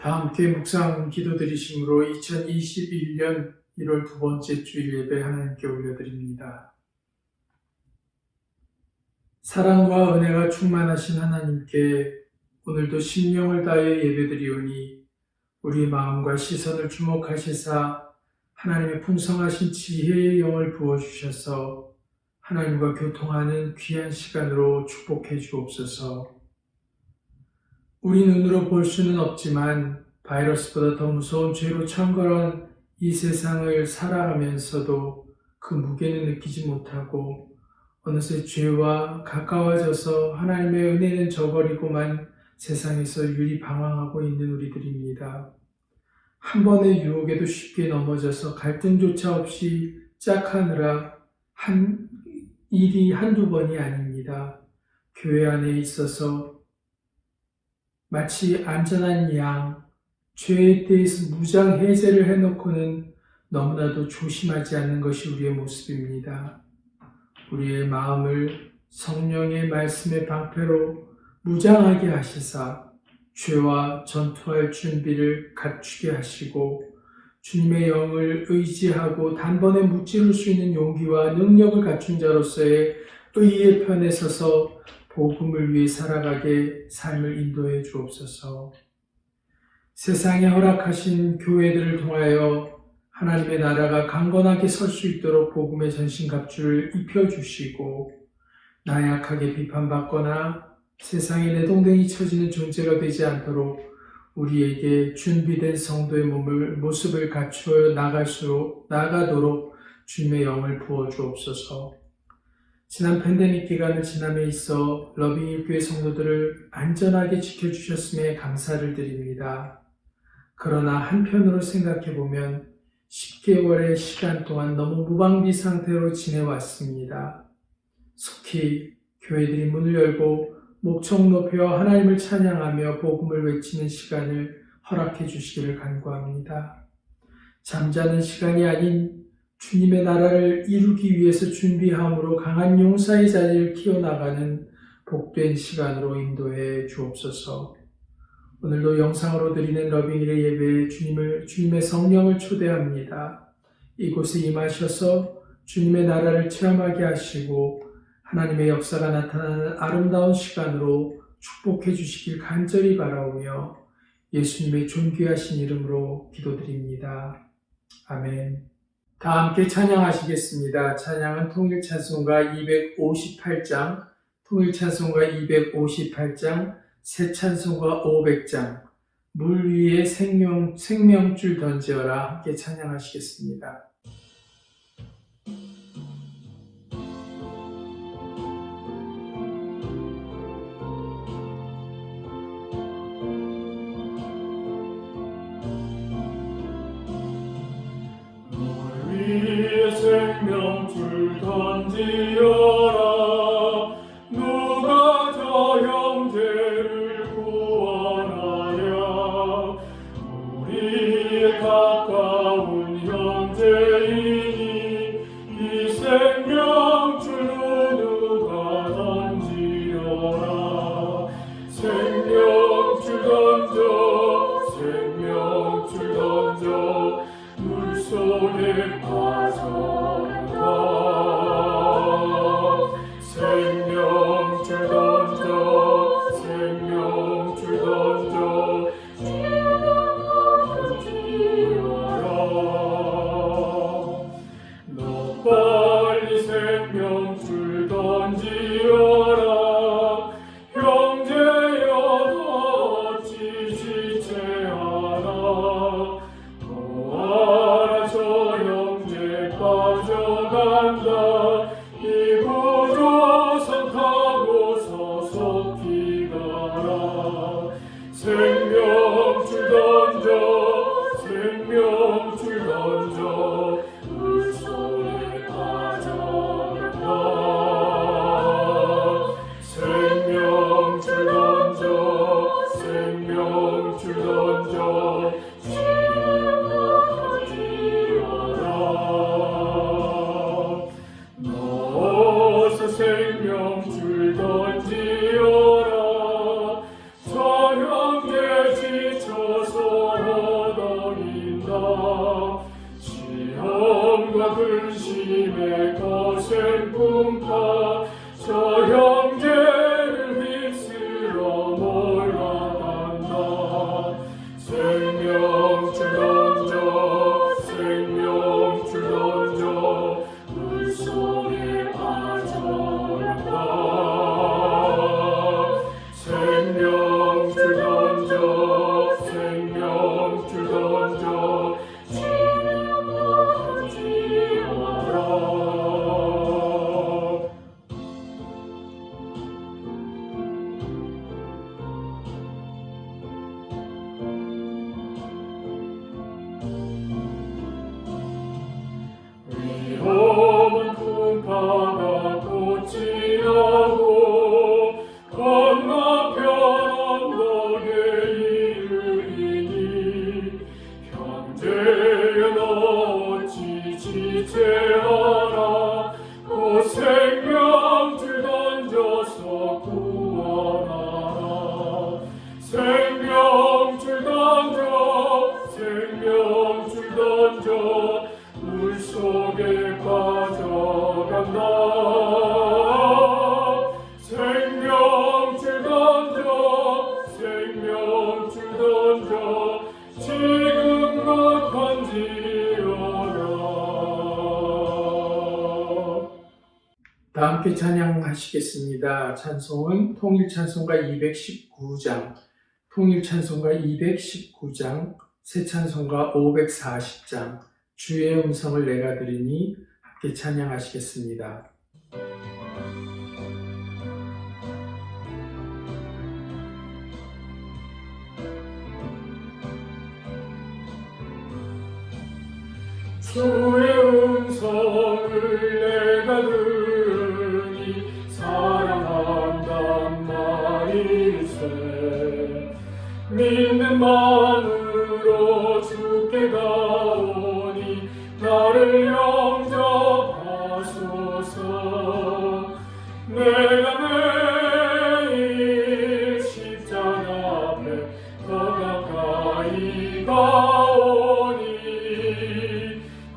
다 함께 묵상 기도 드리심으로 2021년 1월 두 번째 주일 예배 하나님께 올려드립니다. 사랑과 은혜가 충만하신 하나님께 오늘도 심령을 다해 예배드리오니 우리 마음과 시선을 주목하시사 하나님의 풍성하신 지혜의 영을 부어주셔서 하나님과 교통하는 귀한 시간으로 축복해 주옵소서. 우리 눈으로 볼 수는 없지만 바이러스보다 더 무서운 죄로 창궐한 이 세상을 살아가면서도 그 무게는 느끼지 못하고 어느새 죄와 가까워져서 하나님의 은혜는 저버리고만 세상에서 유리 방황하고 있는 우리들입니다. 한 번의 유혹에도 쉽게 넘어져서 갈등조차 없이 짝하느라 일이 한두 번이 아닙니다. 교회 안에 있어서 마치 안전한 양, 죄에 대해서 무장 해제를 해놓고는 너무나도 조심하지 않는 것이 우리의 모습입니다. 우리의 마음을 성령의 말씀의 방패로 무장하게 하시사 죄와 전투할 준비를 갖추게 하시고 주님의 영을 의지하고 단번에 무찌를 수 있는 용기와 능력을 갖춘 자로서의 의의 편에 서서 복음을 위해 살아가게 삶을 인도해 주옵소서. 세상에 허락하신 교회들을 통하여 하나님의 나라가 강건하게 설 수 있도록 복음의 전신갑주를 입혀주시고 나약하게 비판받거나 세상에 내동댕이 쳐지는 존재가 되지 않도록 우리에게 준비된 성도의 모습을 갖추어 나가도록 주님의 영을 부어주옵소서. 지난 팬데믹 기간을 지남에 있어 러빙힐교회 성도들을 안전하게 지켜주셨음에 감사를 드립니다. 그러나 한편으로 생각해보면 10개월의 시간 동안 너무 무방비 상태로 지내왔습니다. 속히 교회들이 문을 열고 목청 높여 하나님을 찬양하며 복음을 외치는 시간을 허락해 주시기를 간구합니다. 잠자는 시간이 아닌 주님의 나라를 이루기 위해서 준비함으로 강한 용사의 자리를 키워나가는 복된 시간으로 인도해 주옵소서. 오늘도 영상으로 드리는 러빙힐의 예배에 주님의 성령을 초대합니다. 이곳에 임하셔서 주님의 나라를 체험하게 하시고 하나님의 역사가 나타나는 아름다운 시간으로 축복해 주시길 간절히 바라오며 예수님의 존귀하신 이름으로 기도드립니다. 아멘. 다 함께 찬양하시겠습니다. 찬양은 통일찬송가 258장, 통일찬송가 258장, 새찬송가 500장, 물 위에 생명줄 던지어라 함께 찬양하시겠습니다. 생명줄 던지어라. 누가 저 형제를 구원하랴. 우리의 가까운 형제이니 이 생명줄로 누가 던지어라. 생명줄 던져, 생명줄 던져, 물속에 빠져간다. 생명줄 던져, 생명줄 던져, 던지어라. 너 빨리 생명줄 던지어라. 형제여 어찌 지체하나. 저 형제 빠져간다. 이 구조선 타고서 속히 가라. 생명줄 던져, 생명줄 던져, 물속에 빠져간다. 생명줄 던져, 생명줄 던져, 생명줄 던지어라. 저 형제 생명줄 던져 생명줄 던져 지어라 위험한 풍파가 꽃이 나고 건너편 언덕에 이르리니 형제여 어찌 지체하나 곧 생명줄 던져서 구원하라 생명줄 던져 물속에 빠져간다 생명줄 던져 지금껏 건지어라. 다 함께 찬양하시겠습니다. 찬송은 통일찬송가 219장, 통일찬송가 219장, 새찬송가 540장, 주의 음성을 내가 들으니 함께 찬양하시겠습니다. 주의 음성을 내가 들으니 사랑한단 말일세 믿는 마음으로 주께 가오니 나를 영접하소서 내가 매일 십자가 앞에 더 가까이 가오니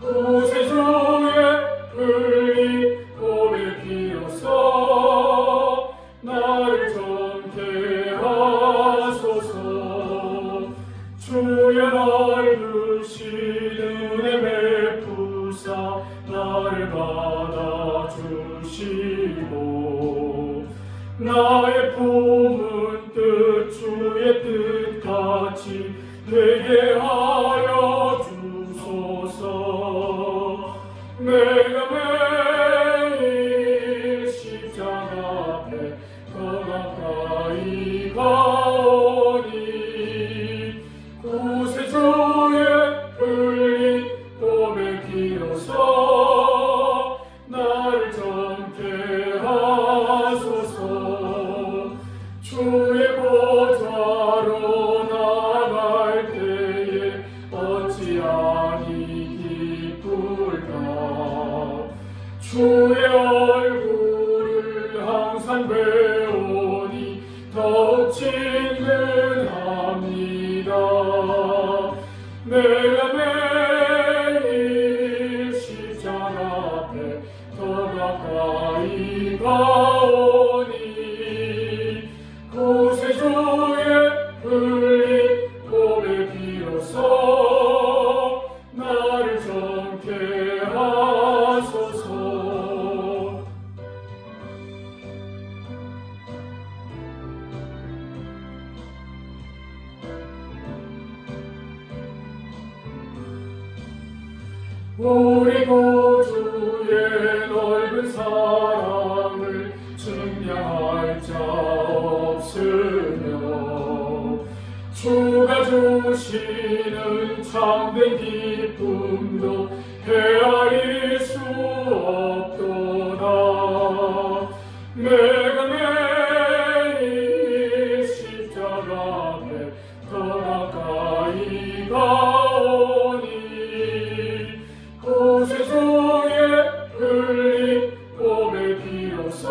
구세주의 흘린 몸의 피로써 나를 정케 하소서 주여 날 부시는 은혜 베푸사 나를 받아주시고 나의 품은 뜻 주의 뜻같이 되게 하여 주소서 내가 매일 십자가 앞에 더 가까이 가오니 구세주의 흘린 몸의 피로써 나를 정케 하소서 주의 보좌로 나갈 때에 어찌하니 기쁠까 주의 얼굴을 항상 배우니 더욱 친근합니다 내가 매일 십자가 앞에 더 가까이 가오니 구세주의 흘린 몸의 피로써 나를 정케 하소서 우리 구주의 넓은 사랑을 증명할 자 없으며 주가 주시는 참된 기쁨도 헤아릴 수 없도다 내가 매일 십자가 앞에 더 가까이 가오니 구세주의 흘린 몸의 피로써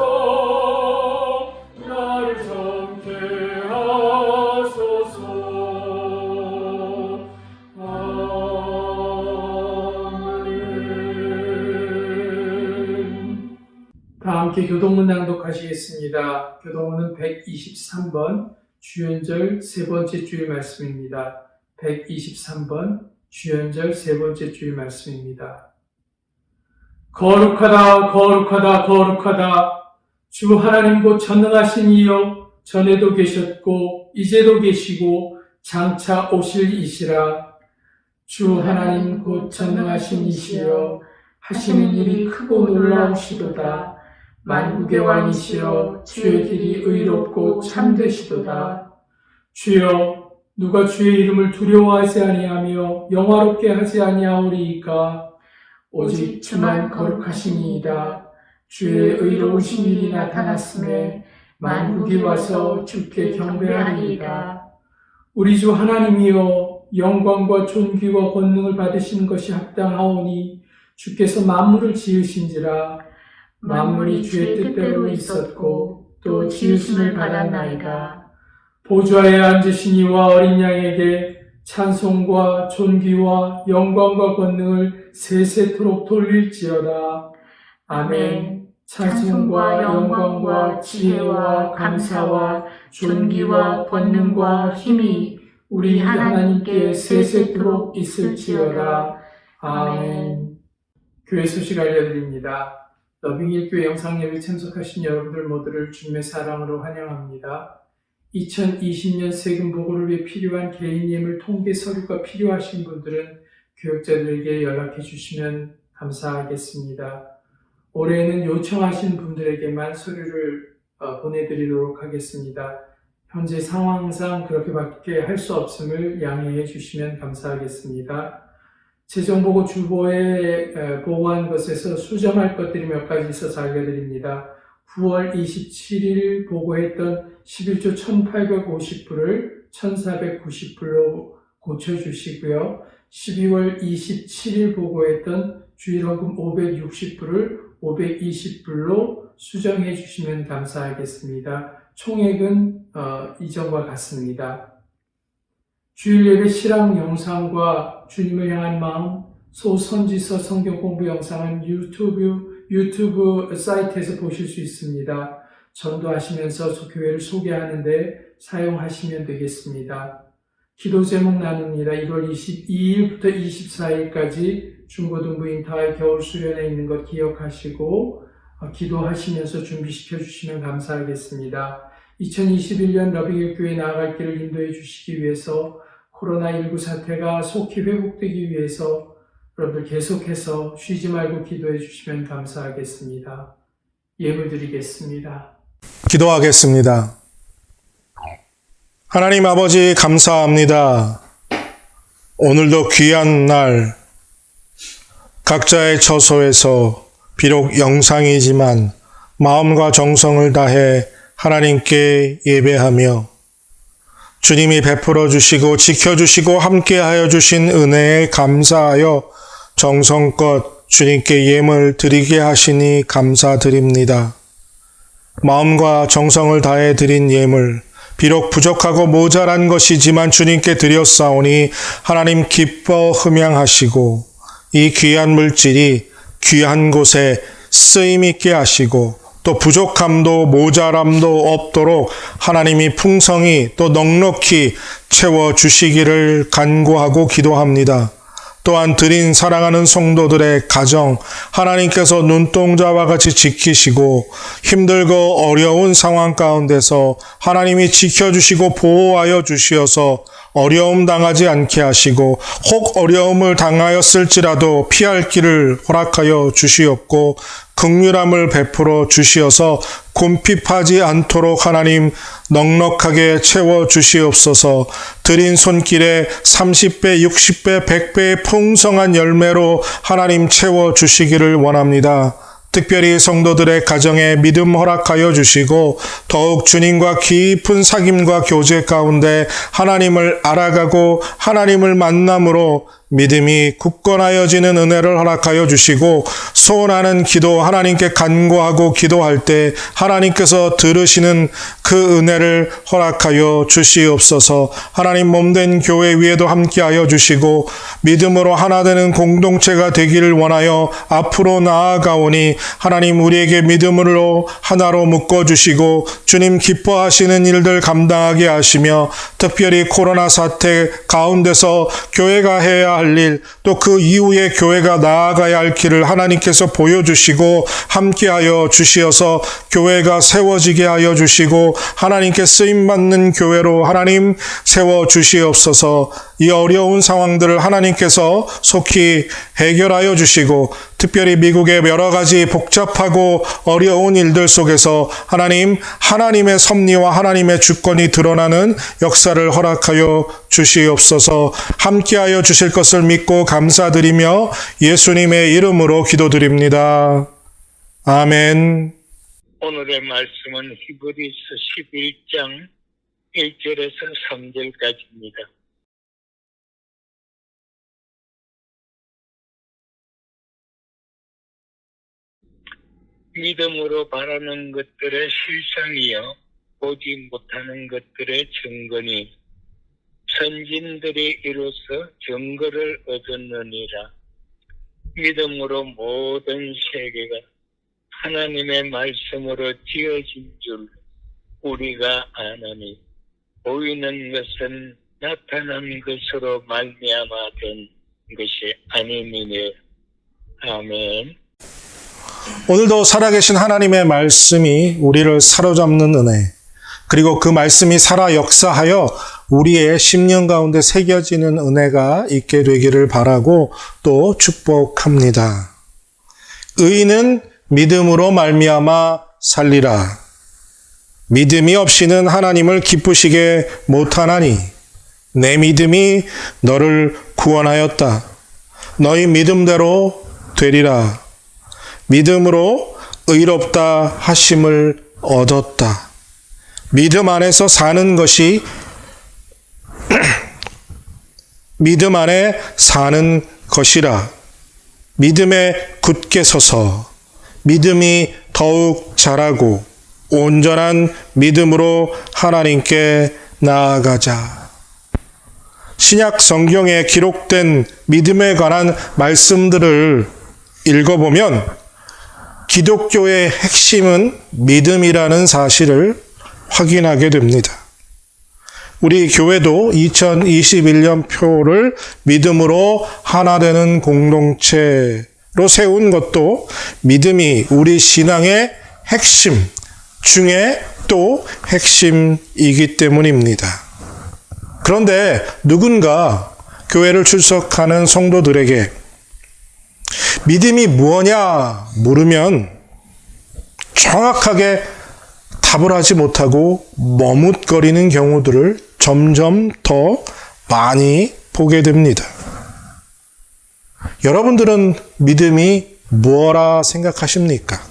나를 정케 하소서 아멘. 다 함께 교동문 낭독하시겠습니다. 교동문은 123번 주연절 세 번째 주일 말씀입니다. 123번 주연절 세 번째 주일 말씀입니다. 거룩하다 거룩하다 거룩하다 주 하나님 곧 전능하신 이여 전에도 계셨고 이제도 계시고 장차 오실 이시라. 주 하나님 곧 전능하신 이시여 하시는 일이 크고 놀라우시도다. 만국의 왕이시여 주의 길이 의롭고 참되시도다. 주여 누가 주의 이름을 두려워하지 아니하며 영화롭게 하지 아니하오리이까. 오직 주만 거룩하시니이다. 주의 의로우신 일이 나타났음에 만국이 와서 주께 경배하리이다. 우리 주 하나님이여 영광과 존귀와 권능을 받으시는 것이 합당하오니 주께서 만물을 지으신지라. 만물이 주의 뜻대로 있었고 또 지으심을 받았나이다. 보좌에 앉으신 이와 어린 양에게 찬송과 존귀와 영광과 권능을 세세토록 돌릴지어다. 아멘. 찬송과 영광과 지혜와 감사와 존귀와 권능과 힘이 우리 하나님께 세세토록 있을지어다. 아멘. 교회 소식 알려드립니다. 러빙힐교회 영상예배 참석하신 여러분들 모두를 주님의 사랑으로 환영합니다. 2020년 세금 보고를 위해 필요한 개인 예물 통계 서류가 필요하신 분들은 교역자들에게 연락해 주시면 감사하겠습니다. 올해는 요청하신 분들에게만 서류를 보내드리도록 하겠습니다. 현재 상황상 그렇게밖에 할 수 없음을 양해해 주시면 감사하겠습니다. 재정보고 주보에 보고한 것에서 수정할 것들이 몇 가지 있어서 알려드립니다. 9월 27일 보고했던 11조 1850불을 1490불로 고쳐주시고요. 12월 27일 보고했던 주일헌금 560불을 520불로 수정해 주시면 감사하겠습니다. 총액은 이전과 같습니다. 주일 예배 실황 영상과 주님을 향한 마음, 소선지서 성경 공부 영상은 유튜브 사이트에서 보실 수 있습니다. 전도하시면서 교회를 소개하는데 사용하시면 되겠습니다. 기도 제목 나눕니다. 1월 22일부터 24일까지 중고등부 인터하이 겨울 수련회 있는 것 기억하시고 기도하시면서 준비시켜 주시면 감사하겠습니다. 2021년 러빙힐교회 나아갈 길을 인도해 주시기 위해서 코로나19 사태가 속히 회복되기 위해서 여러분들 계속해서 쉬지 말고 기도해 주시면 감사하겠습니다. 예물 드리겠습니다. 기도하겠습니다. 하나님 아버지 감사합니다. 오늘도 귀한 날 각자의 처소에서 비록 영상이지만 마음과 정성을 다해 하나님께 예배하며 주님이 베풀어 주시고 지켜주시고 함께하여 주신 은혜에 감사하여 정성껏 주님께 예물 드리게 하시니 감사드립니다. 마음과 정성을 다해 드린 예물, 비록 부족하고 모자란 것이지만 주님께 드렸사오니 하나님 기뻐 흠양하시고 이 귀한 물질이 귀한 곳에 쓰임 있게 하시고 또 부족함도 모자람도 없도록 하나님이 풍성히 또 넉넉히 채워주시기를 간구하고 기도합니다. 또한 드린 사랑하는 성도들의 가정 하나님께서 눈동자와 같이 지키시고 힘들고 어려운 상황 가운데서 하나님이 지켜주시고 보호하여 주시어서 어려움 당하지 않게 하시고 혹 어려움을 당하였을지라도 피할 길을 허락하여 주시옵고 긍휼함을 베풀어 주시어서 굼핍하지 않도록 하나님 넉넉하게 채워 주시옵소서. 드린 손길에 30배, 60배, 100배의 풍성한 열매로 하나님 채워 주시기를 원합니다. 특별히 성도들의 가정에 믿음 허락하여 주시고 더욱 주님과 깊은 사귐과 교제 가운데 하나님을 알아가고 하나님을 만남으로 믿음이 굳건하여지는 은혜를 허락하여 주시고 소원하는 기도 하나님께 간구하고 기도할 때 하나님께서 들으시는 그 은혜를 허락하여 주시옵소서. 하나님 몸된 교회 위에도 함께하여 주시고 믿음으로 하나 되는 공동체가 되기를 원하여 앞으로 나아가오니 하나님 우리에게 믿음으로 하나로 묶어주시고 주님 기뻐하시는 일들 감당하게 하시며 특별히 코로나 사태 가운데서 교회가 해야 해야 할 일, 또 그 이후에 교회가 나아가야 할 길을 하나님께서 보여주시고 함께하여 주시어서 교회가 세워지게 하여 주시고 하나님께 쓰임받는 교회로 하나님 세워주시옵소서. 이 어려운 상황들을 하나님께서 속히 해결하여 주시고 특별히 미국의 여러 가지 복잡하고 어려운 일들 속에서 하나님의 섭리와 하나님의 주권이 드러나는 역사를 허락하여 주시옵소서. 함께하여 주실 것을 믿고 감사드리며 예수님의 이름으로 기도드립니다. 아멘. 오늘의 말씀은 히브리서 11장 1절에서 3절까지입니다. 믿음으로 바라는 것들의 실상이요 보지 못하는 것들의 증거니 선진들이 이로써 증거를 얻었느니라. 믿음으로 모든 세계가 하나님의 말씀으로 지어진 줄 우리가 아나니 보이는 것은 나타난 것으로 말미암아 된 것이 아니니라. 아멘. 오늘도 살아계신 하나님의 말씀이 우리를 사로잡는 은혜, 그리고 그 말씀이 살아 역사하여 우리의 심령 가운데 새겨지는 은혜가 있게 되기를 바라고 또 축복합니다. 의인은 믿음으로 말미암아 살리라. 믿음이 없이는 하나님을 기쁘시게 못하나니 내 믿음이 너를 구원하였다. 너희 믿음대로 되리라. 믿음으로 의롭다 하심을 얻었다. 믿음 안에서 사는 것이 믿음 안에 사는 것이라. 믿음에 굳게 서서 믿음이 더욱 자라고 온전한 믿음으로 하나님께 나아가자. 신약 성경에 기록된 믿음에 관한 말씀들을 읽어보면 기독교의 핵심은 믿음이라는 사실을 확인하게 됩니다. 우리 교회도 2021년 표를 믿음으로 하나 되는 공동체로 세운 것도 믿음이 우리 신앙의 핵심 중에 또 핵심이기 때문입니다. 그런데 누군가 교회를 출석하는 성도들에게 믿음이 무엇냐 물으면 정확하게 답을 하지 못하고 머뭇거리는 경우들을 점점 더 많이 보게 됩니다. 여러분들은 믿음이 무엇라 생각하십니까?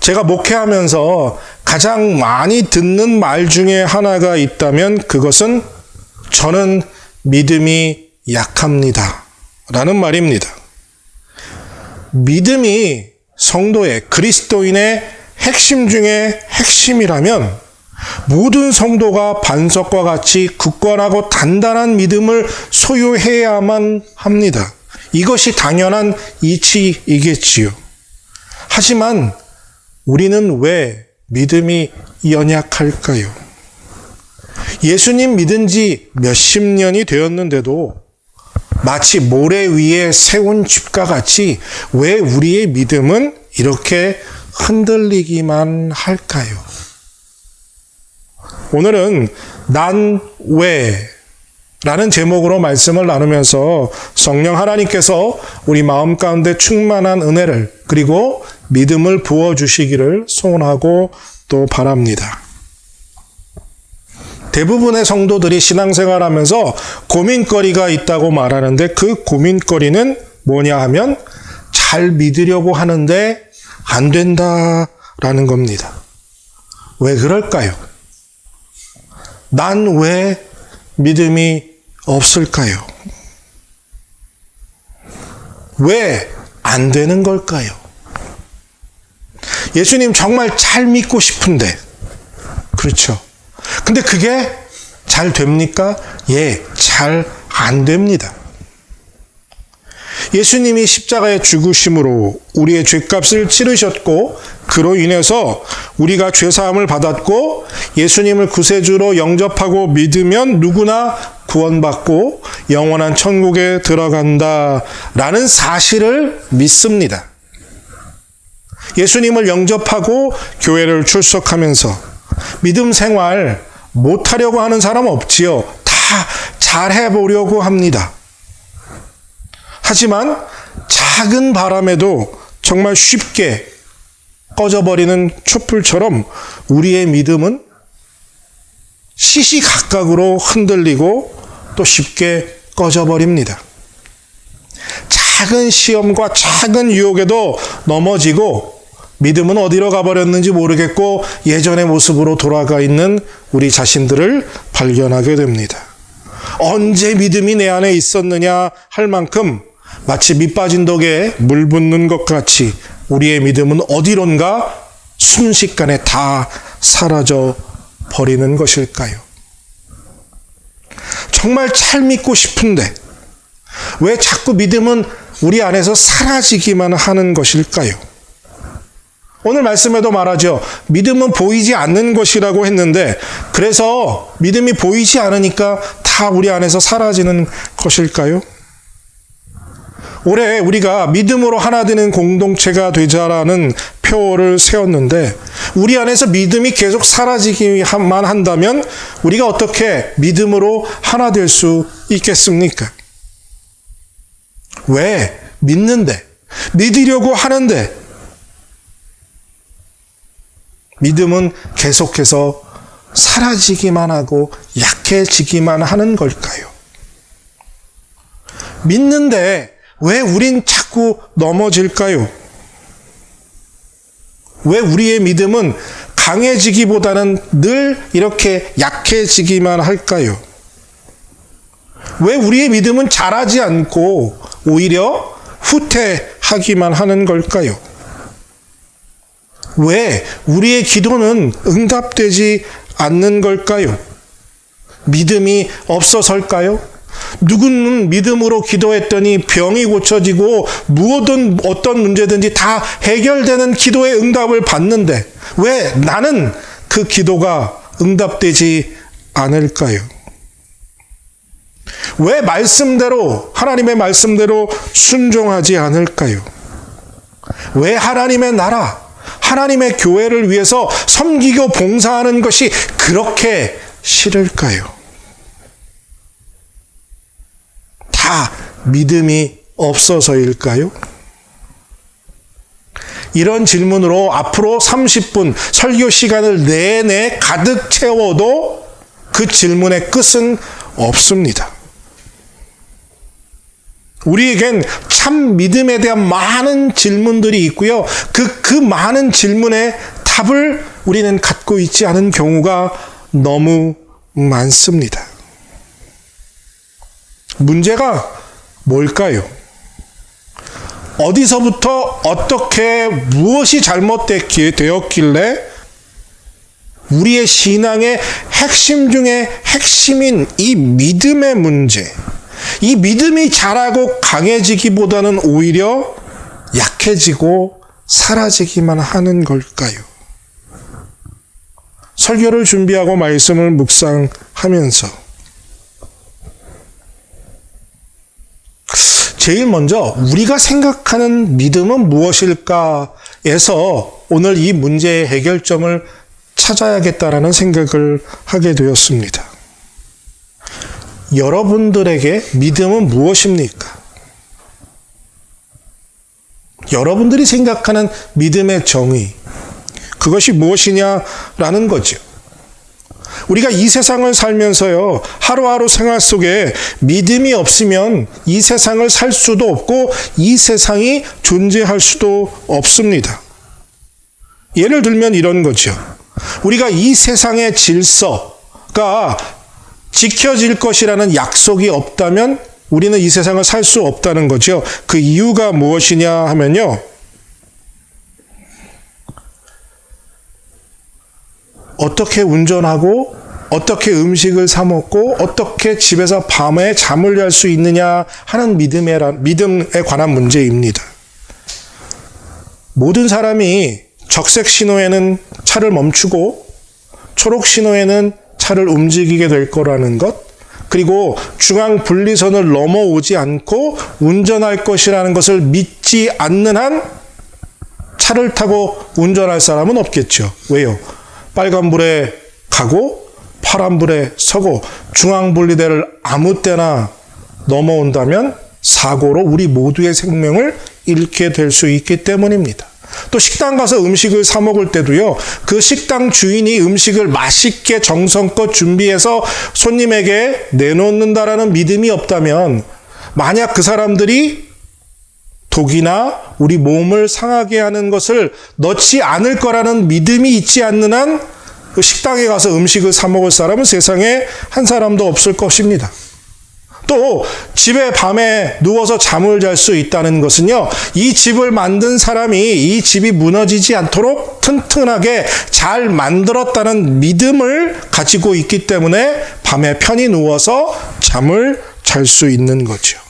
제가 목회하면서 가장 많이 듣는 말 중에 하나가 있다면 그것은 저는 믿음이 약합니다 라는 말입니다. 믿음이 성도의 그리스도인의 핵심 중에 핵심이라면 모든 성도가 반석과 같이 굳건하고 단단한 믿음을 소유해야만 합니다. 이것이 당연한 이치이겠지요. 하지만 우리는 왜 믿음이 연약할까요? 예수님 믿은 지 몇십 년이 되었는데도 마치 모래 위에 세운 집과 같이 왜 우리의 믿음은 이렇게 흔들리기만 할까요? 오늘은 난 왜? 라는 제목으로 말씀을 나누면서 성령 하나님께서 우리 마음 가운데 충만한 은혜를 그리고 믿음을 부어주시기를 소원하고 또 바랍니다. 대부분의 성도들이 신앙생활하면서 고민거리가 있다고 말하는데 그 고민거리는 뭐냐 하면 잘 믿으려고 하는데 안 된다라는 겁니다. 왜 그럴까요? 난 왜 믿음이 없을까요? 왜 안 되는 걸까요? 예수님 정말 잘 믿고 싶은데, 그렇죠. 근데 그게 잘 됩니까? 예, 잘 안 됩니다. 예수님이 십자가의 죽으심으로 우리의 죄값을 치르셨고 그로 인해서 우리가 죄사함을 받았고 예수님을 구세주로 영접하고 믿으면 누구나 구원받고 영원한 천국에 들어간다라는 사실을 믿습니다. 예수님을 영접하고 교회를 출석하면서 믿음 생활 못하려고 하는 사람 없지요. 다 잘해보려고 합니다. 하지만 작은 바람에도 정말 쉽게 꺼져버리는 촛불처럼 우리의 믿음은 시시각각으로 흔들리고 또 쉽게 꺼져버립니다. 작은 시험과 작은 유혹에도 넘어지고 믿음은 어디로 가버렸는지 모르겠고 예전의 모습으로 돌아가 있는 우리 자신들을 발견하게 됩니다. 언제 믿음이 내 안에 있었느냐 할 만큼 마치 밑 빠진 독에 물 붓는 것 같이 우리의 믿음은 어디론가 순식간에 다 사라져 버리는 것일까요? 정말 잘 믿고 싶은데 왜 자꾸 믿음은 우리 안에서 사라지기만 하는 것일까요? 오늘 말씀에도 말하죠. 믿음은 보이지 않는 것이라고 했는데 그래서 믿음이 보이지 않으니까 다 우리 안에서 사라지는 것일까요? 올해 우리가 믿음으로 하나 되는 공동체가 되자라는 표를 세웠는데 우리 안에서 믿음이 계속 사라지기만 한다면 우리가 어떻게 믿음으로 하나 될 수 있겠습니까? 왜 믿는데, 믿으려고 하는데 믿음은 계속해서 사라지기만 하고 약해지기만 하는 걸까요? 믿는데 왜 우린 자꾸 넘어질까요? 왜 우리의 믿음은 강해지기보다는 늘 이렇게 약해지기만 할까요? 왜 우리의 믿음은 자라지 않고 오히려 후퇴하기만 하는 걸까요? 왜 우리의 기도는 응답되지 않는 걸까요? 믿음이 없어서일까요? 누구는 믿음으로 기도했더니 병이 고쳐지고 무엇든 어떤 문제든지 다 해결되는 기도의 응답을 받는데 왜 나는 그 기도가 응답되지 않을까요? 왜 말씀대로 하나님의 말씀대로 순종하지 않을까요? 왜 하나님의 나라, 하나님의 교회를 위해서 섬기고 봉사하는 것이 그렇게 싫을까요? 다 믿음이 없어서일까요? 이런 질문으로 앞으로 30분 설교 시간을 내내 가득 채워도 그 질문의 끝은 없습니다. 우리에겐 참 믿음에 대한 많은 질문들이 있고요. 그 많은 질문의 답을 우리는 갖고 있지 않은 경우가 너무 많습니다. 문제가 뭘까요? 어디서부터 어떻게 무엇이 잘못되었길래 우리의 신앙의 핵심 중에 핵심인 이 믿음의 문제, 이 믿음이 자라고 강해지기보다는 오히려 약해지고 사라지기만 하는 걸까요? 설교를 준비하고 말씀을 묵상하면서 제일 먼저 우리가 생각하는 믿음은 무엇일까에서 오늘 이 문제의 해결점을 찾아야겠다라는 생각을 하게 되었습니다. 여러분들에게 믿음은 무엇입니까? 여러분들이 생각하는 믿음의 정의, 그것이 무엇이냐라는 거죠. 우리가 이 세상을 살면서요, 하루하루 생활 속에 믿음이 없으면 이 세상을 살 수도 없고 이 세상이 존재할 수도 없습니다. 예를 들면 이런 거죠. 우리가 이 세상의 질서가 지켜질 것이라는 약속이 없다면 우리는 이 세상을 살 수 없다는 거죠. 그 이유가 무엇이냐 하면요, 어떻게 운전하고 어떻게 음식을 사 먹고 어떻게 집에서 밤에 잠을 잘 수 있느냐 하는 믿음에 관한 문제입니다. 모든 사람이 적색 신호에는 차를 멈추고 초록 신호에는 차를 움직이게 될 거라는 것, 그리고 중앙 분리선을 넘어오지 않고 운전할 것이라는 것을 믿지 않는 한 차를 타고 운전할 사람은 없겠죠. 왜요? 빨간불에 가고 파란불에 서고 중앙분리대를 아무 때나 넘어온다면 사고로 우리 모두의 생명을 잃게 될 수 있기 때문입니다. 또 식당 가서 음식을 사 먹을 때도요, 그 식당 주인이 음식을 맛있게 정성껏 준비해서 손님에게 내놓는다라는 믿음이 없다면, 만약 그 사람들이 독이나 우리 몸을 상하게 하는 것을 넣지 않을 거라는 믿음이 있지 않는 한 그 식당에 가서 음식을 사 먹을 사람은 세상에 한 사람도 없을 것입니다. 또 집에 밤에 누워서 잠을 잘 수 있다는 것은요, 이 집을 만든 사람이 이 집이 무너지지 않도록 튼튼하게 잘 만들었다는 믿음을 가지고 있기 때문에 밤에 편히 누워서 잠을 잘 수 있는 거죠.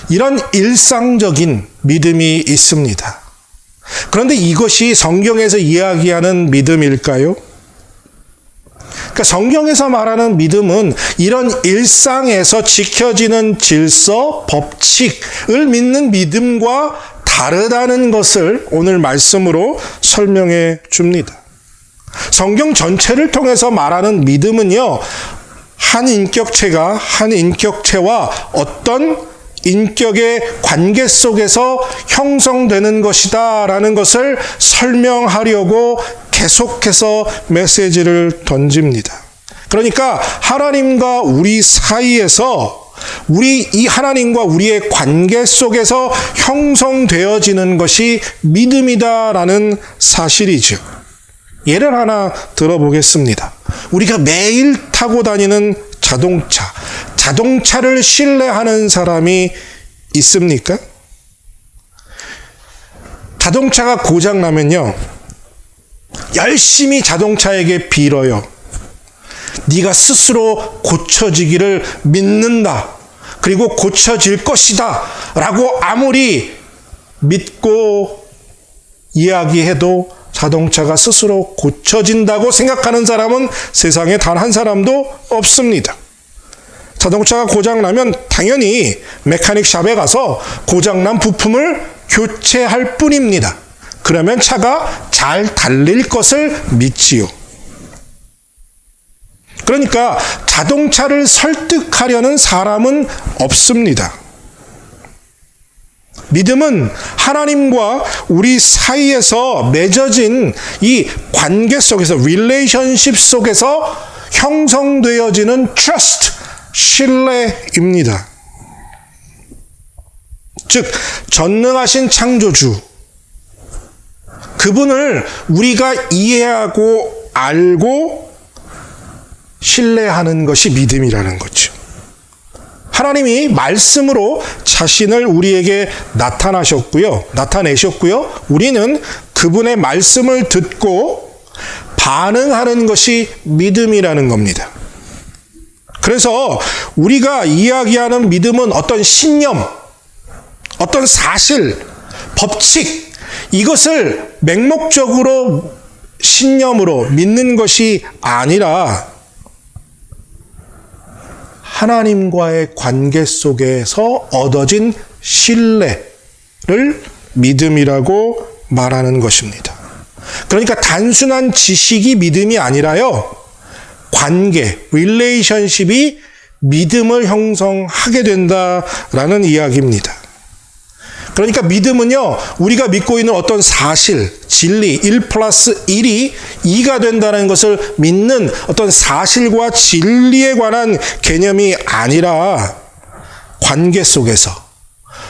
이런 일상적인 믿음이 있습니다. 그런데 이것이 성경에서 이야기하는 믿음일까요? 그러니까 성경에서 말하는 믿음은 이런 일상에서 지켜지는 질서, 법칙을 믿는 믿음과 다르다는 것을 오늘 말씀으로 설명해 줍니다. 성경 전체를 통해서 말하는 믿음은요, 한 인격체가 한 인격체와 어떤 인격의 관계 속에서 형성되는 것이다 라는 것을 설명하려고 계속해서 메시지를 던집니다. 그러니까 하나님과 우리 사이에서 우리 이 하나님과 우리의 관계 속에서 형성되어지는 것이 믿음이다라는 사실이죠. 예를 하나 들어보겠습니다. 우리가 매일 타고 다니는 자동차를 신뢰하는 사람이 있습니까? 자동차가 고장나면요, 열심히 자동차에게 빌어요. 네가 스스로 고쳐지기를 믿는다. 그리고 고쳐질 것이다. 라고 아무리 믿고 이야기해도 자동차가 스스로 고쳐진다고 생각하는 사람은 세상에 단 한 사람도 없습니다. 자동차가 고장나면 당연히 메카닉샵에 가서 고장난 부품을 교체할 뿐입니다. 그러면 차가 잘 달릴 것을 믿지요. 그러니까 자동차를 설득하려는 사람은 없습니다. 믿음은 하나님과 우리 사이에서 맺어진 이 관계 속에서, 릴레이션십 속에서 형성되어지는 trust, 신뢰입니다. 즉, 전능하신 창조주, 그분을 우리가 이해하고 알고 신뢰하는 것이 믿음이라는 거죠. 하나님이 말씀으로 자신을 우리에게 나타내셨고요. 우리는 그분의 말씀을 듣고 반응하는 것이 믿음이라는 겁니다. 그래서 우리가 이야기하는 믿음은 어떤 신념, 어떤 사실, 법칙, 이것을 맹목적으로 신념으로 믿는 것이 아니라 하나님과의 관계 속에서 얻어진 신뢰를 믿음이라고 말하는 것입니다. 그러니까 단순한 지식이 믿음이 아니라요, 관계, 릴레이션십이 믿음을 형성하게 된다라는 이야기입니다. 그러니까 믿음은요, 우리가 믿고 있는 어떤 사실, 진리, 1+1이 2가 된다는 것을 믿는 어떤 사실과 진리에 관한 개념이 아니라 관계 속에서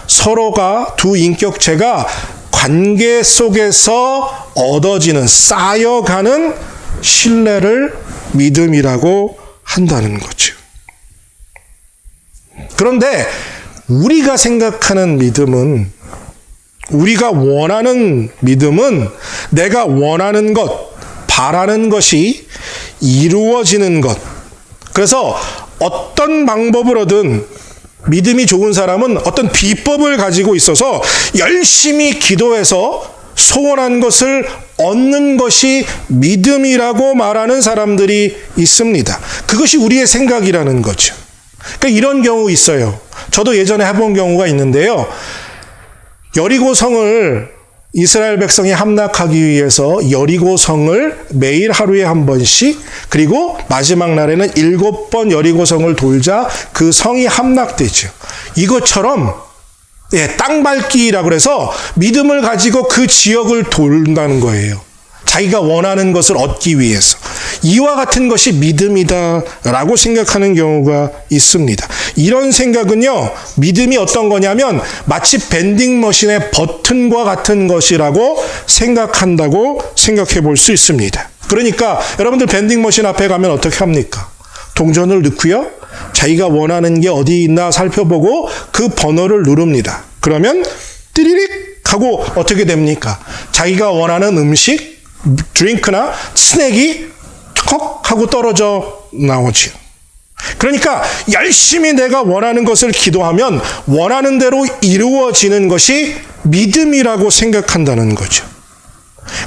서로가 두 인격체가 관계 속에서 얻어지는, 쌓여가는 신뢰를 믿음이라고 한다는 거죠. 그런데 우리가 생각하는 믿음은, 우리가 원하는 믿음은 내가 원하는 것, 바라는 것이 이루어지는 것. 그래서 어떤 방법으로든 믿음이 좋은 사람은 어떤 비법을 가지고 있어서 열심히 기도해서 소원한 것을 얻는 것이 믿음이라고 말하는 사람들이 있습니다. 그것이 우리의 생각이라는 거죠. 그러니까 이런 경우 있어요. 저도 예전에 해본 경우가 있는데요. 여리고성을 이스라엘 백성이 함락하기 위해서 여리고성을 매일 하루에 한 번씩, 그리고 마지막 날에는 7번 여리고성을 돌자 그 성이 함락되죠. 이것처럼 땅 밟기라고 해서 믿음을 가지고 그 지역을 돈다는 거예요. 자기가 원하는 것을 얻기 위해서. 이와 같은 것이 믿음이다라고 생각하는 경우가 있습니다. 이런 생각은요, 믿음이 어떤 거냐면 마치 밴딩머신의 버튼과 같은 것이라고 생각한다고 생각해 볼 수 있습니다. 그러니까 여러분들 밴딩머신 앞에 가면 어떻게 합니까? 동전을 넣고요, 자기가 원하는 게 어디 있나 살펴보고 그 번호를 누릅니다. 그러면 띠리릭 하고 어떻게 됩니까? 자기가 원하는 음식, 드링크나 스낵이 턱 하고 떨어져 나오죠. 그러니까 열심히 내가 원하는 것을 기도하면 원하는 대로 이루어지는 것이 믿음이라고 생각한다는 거죠.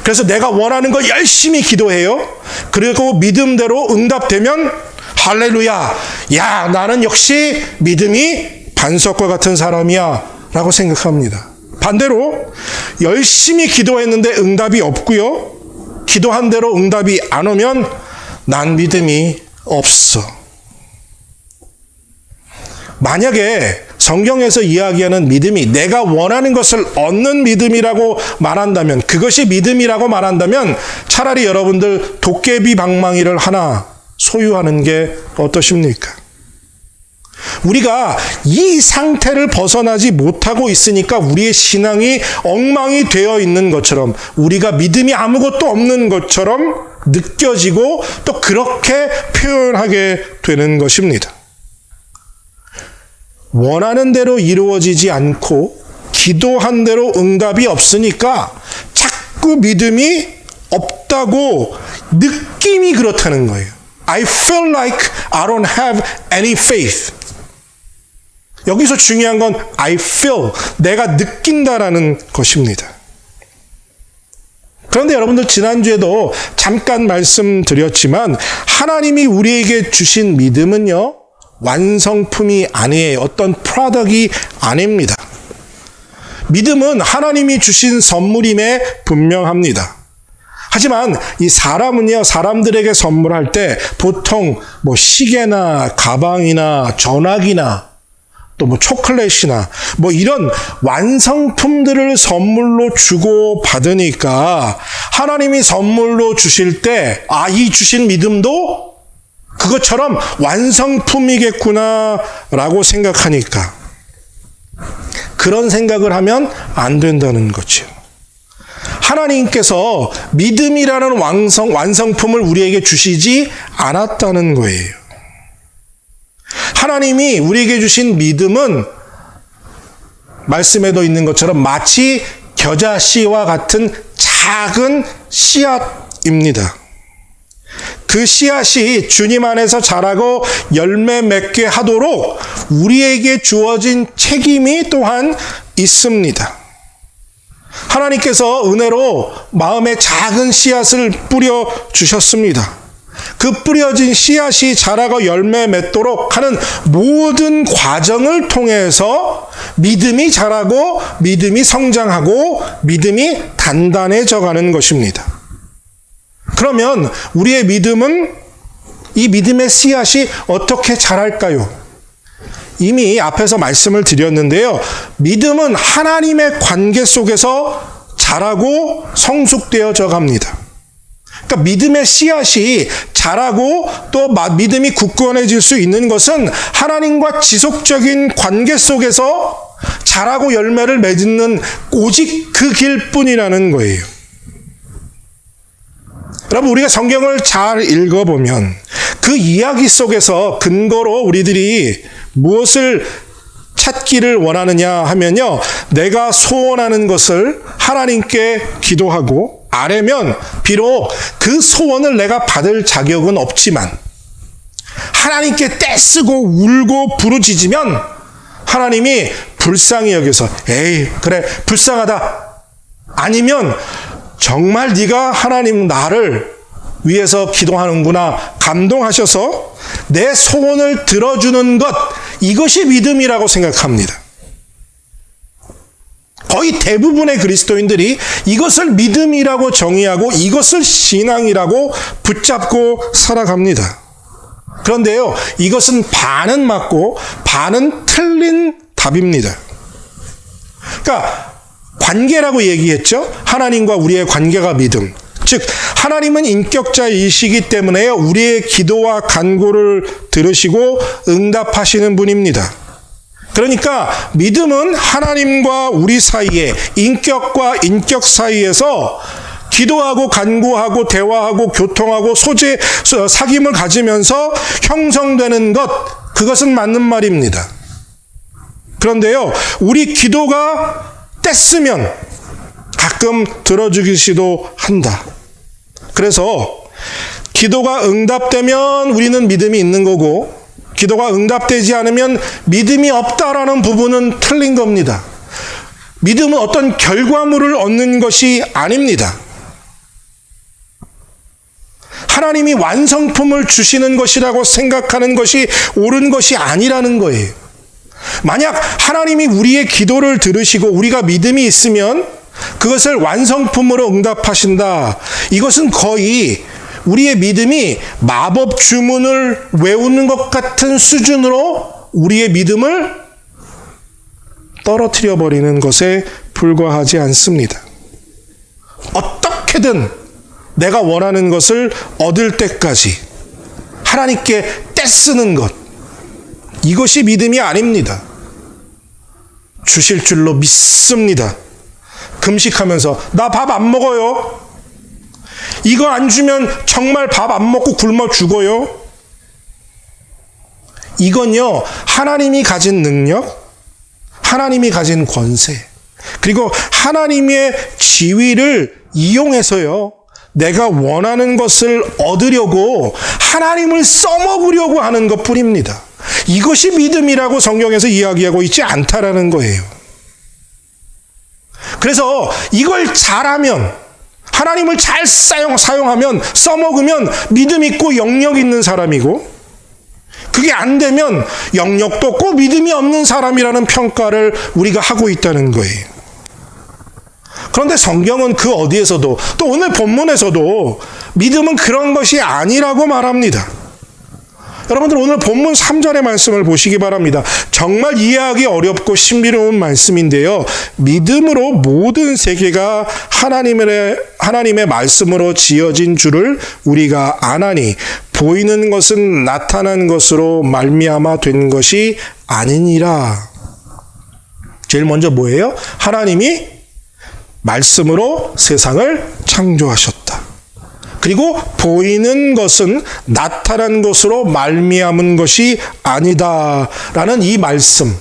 그래서 내가 원하는 거 열심히 기도해요. 그리고 믿음대로 응답되면 할렐루야, 야, 나는 역시 믿음이 반석과 같은 사람이야 라고 생각합니다. 반대로 열심히 기도했는데 응답이 없고요, 기도한 대로 응답이 안 오면 난 믿음이 없어. 만약에 성경에서 이야기하는 믿음이 내가 원하는 것을 얻는 믿음이라고 말한다면, 그것이 믿음이라고 말한다면 차라리 여러분들 도깨비 방망이를 하나 소유하는 게 어떠십니까? 우리가 이 상태를 벗어나지 못하고 있으니까 우리의 신앙이 엉망이 되어 있는 것처럼, 우리가 믿음이 아무것도 없는 것처럼 느껴지고 또 그렇게 표현하게 되는 것입니다. 원하는 대로 이루어지지 않고 기도한 대로 응답이 없으니까 자꾸 믿음이 없다고 느낌이 그렇다는 거예요. I feel like I don't have any faith. 여기서 중요한 건 I feel, 내가 느낀다라는 것입니다. 그런데 여러분들 지난주에도 잠깐 말씀드렸지만 하나님이 우리에게 주신 믿음은요, 완성품이 아니에요. 어떤 프로덕이 아닙니다. 믿음은 하나님이 주신 선물임에 분명합니다. 하지만 이 사람은요, 사람들에게 선물할 때 보통 뭐 시계나 가방이나 전화기나 또 뭐 초콜릿이나 뭐 이런 완성품들을 선물로 주고 받으니까 하나님이 선물로 주실 때, 아, 이 주신 믿음도 그것처럼 완성품이겠구나 라고 생각하니까 그런 생각을 하면 안 된다는 거죠. 하나님께서 믿음이라는 완성품을 우리에게 주시지 않았다는 거예요. 하나님이 우리에게 주신 믿음은 말씀에도 있는 것처럼 마치 겨자씨와 같은 작은 씨앗입니다. 그 씨앗이 주님 안에서 자라고 열매 맺게 하도록 우리에게 주어진 책임이 또한 있습니다. 하나님께서 은혜로 마음에 작은 씨앗을 뿌려 주셨습니다. 그 뿌려진 씨앗이 자라고 열매 맺도록 하는 모든 과정을 통해서 믿음이 자라고 믿음이 성장하고 믿음이 단단해져 가는 것입니다. 그러면 우리의 믿음은, 이 믿음의 씨앗이 어떻게 자랄까요? 이미 앞에서 말씀을 드렸는데요. 믿음은 하나님의 관계 속에서 자라고 성숙되어져 갑니다. 그러니까 믿음의 씨앗이 자라고 또 믿음이 굳건해질 수 있는 것은 하나님과 지속적인 관계 속에서 자라고 열매를 맺는 오직 그 길뿐이라는 거예요. 여러분, 우리가 성경을 잘 읽어보면 그 이야기 속에서 근거로 우리들이 무엇을 찾기를 원하느냐 하면요, 내가 소원하는 것을 하나님께 기도하고 아래면 비록 그 소원을 내가 받을 자격은 없지만 하나님께 떼쓰고 울고 부르짖으면 하나님이 불쌍히 여겨서 에이 그래 불쌍하다, 아니면 정말 네가 하나님 나를 위해서 기도하는구나 감동하셔서 내 소원을 들어주는 것, 이것이 믿음이라고 생각합니다. 거의 대부분의 그리스도인들이 이것을 믿음이라고 정의하고 이것을 신앙이라고 붙잡고 살아갑니다. 그런데요, 이것은 반은 맞고 반은 틀린 답입니다. 그러니까 관계라고 얘기했죠. 하나님과 우리의 관계가 믿음. 즉 하나님은 인격자이시기 때문에 우리의 기도와 간구를 들으시고 응답하시는 분입니다. 그러니까 믿음은 하나님과 우리 사이에, 인격과 인격 사이에서 기도하고 간구하고 대화하고 교통하고 사귐을 가지면서 형성되는 것, 그것은 맞는 말입니다. 그런데요, 우리 기도가 뗐으면 가끔 들어주기도 한다. 그래서 기도가 응답되면 우리는 믿음이 있는 거고, 기도가 응답되지 않으면 믿음이 없다라는 부분은 틀린 겁니다. 믿음은 어떤 결과물을 얻는 것이 아닙니다. 하나님이 완성품을 주시는 것이라고 생각하는 것이 옳은 것이 아니라는 거예요. 만약 하나님이 우리의 기도를 들으시고 우리가 믿음이 있으면 그것을 완성품으로 응답하신다. 이것은 거의 우리의 믿음이 마법 주문을 외우는 것 같은 수준으로 우리의 믿음을 떨어뜨려 버리는 것에 불과하지 않습니다. 어떻게든 내가 원하는 것을 얻을 때까지 하나님께 떼쓰는 것, 이것이 믿음이 아닙니다. 주실 줄로 믿습니다. 금식하면서 나 밥 안 먹어요. 이거 안 주면 정말 밥 안 먹고 굶어 죽어요. 이건요, 하나님이 가진 능력, 하나님이 가진 권세, 그리고 하나님의 지위를 이용해서요, 내가 원하는 것을 얻으려고 하나님을 써먹으려고 하는 것뿐입니다. 이것이 믿음이라고 성경에서 이야기하고 있지 않다라는 거예요. 그래서 이걸 잘하면, 하나님을 잘 사용하면, 써먹으면 믿음 있고 영역 있는 사람이고, 그게 안 되면 영역도 없고 믿음이 없는 사람이라는 평가를 우리가 하고 있다는 거예요. 그런데 성경은 그 어디에서도, 또 오늘 본문에서도 믿음은 그런 것이 아니라고 말합니다. 여러분들 오늘 본문 3절의 말씀을 보시기 바랍니다. 정말 이해하기 어렵고 신비로운 말씀인데요. 믿음으로 모든 세계가 하나님의 말씀으로 지어진 줄을 우리가 아나니 보이는 것은 나타난 것으로 말미암아 된 것이 아니니라. 제일 먼저 뭐예요? 하나님이 말씀으로 세상을 창조하셨다. 그리고 보이는 것은 나타난 것으로 말미암은 것이 아니다라는 이 말씀,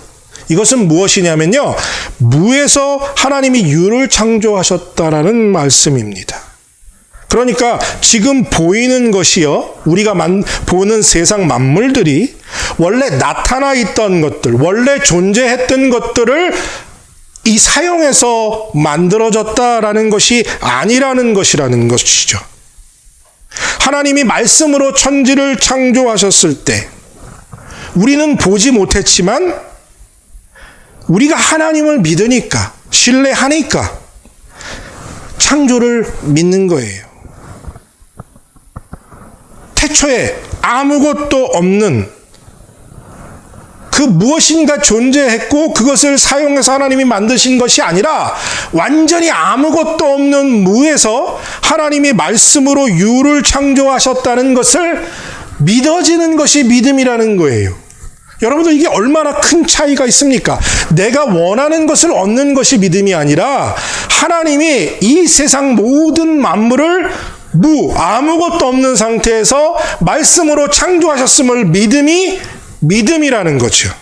이것은 무엇이냐면요, 무에서 하나님이 유를 창조하셨다라는 말씀입니다. 그러니까 지금 보이는 것이요, 우리가 보는 세상 만물들이 원래 나타나 있던 것들, 원래 존재했던 것들을 이 사용해서 만들어졌다라는 것이 아니라는 것이라는 것이죠. 하나님이 말씀으로 천지를 창조하셨을 때 우리는 보지 못했지만 우리가 하나님을 믿으니까, 신뢰하니까 창조를 믿는 거예요. 태초에 아무것도 없는 그 무엇인가 존재했고 그것을 사용해서 하나님이 만드신 것이 아니라 완전히 아무것도 없는 무에서 하나님이 말씀으로 유를 창조하셨다는 것을 믿어지는 것이 믿음이라는 거예요. 여러분들 이게 얼마나 큰 차이가 있습니까? 내가 원하는 것을 얻는 것이 믿음이 아니라 하나님이 이 세상 모든 만물을 아무것도 없는 상태에서 말씀으로 창조하셨음을 믿음이라는 거죠.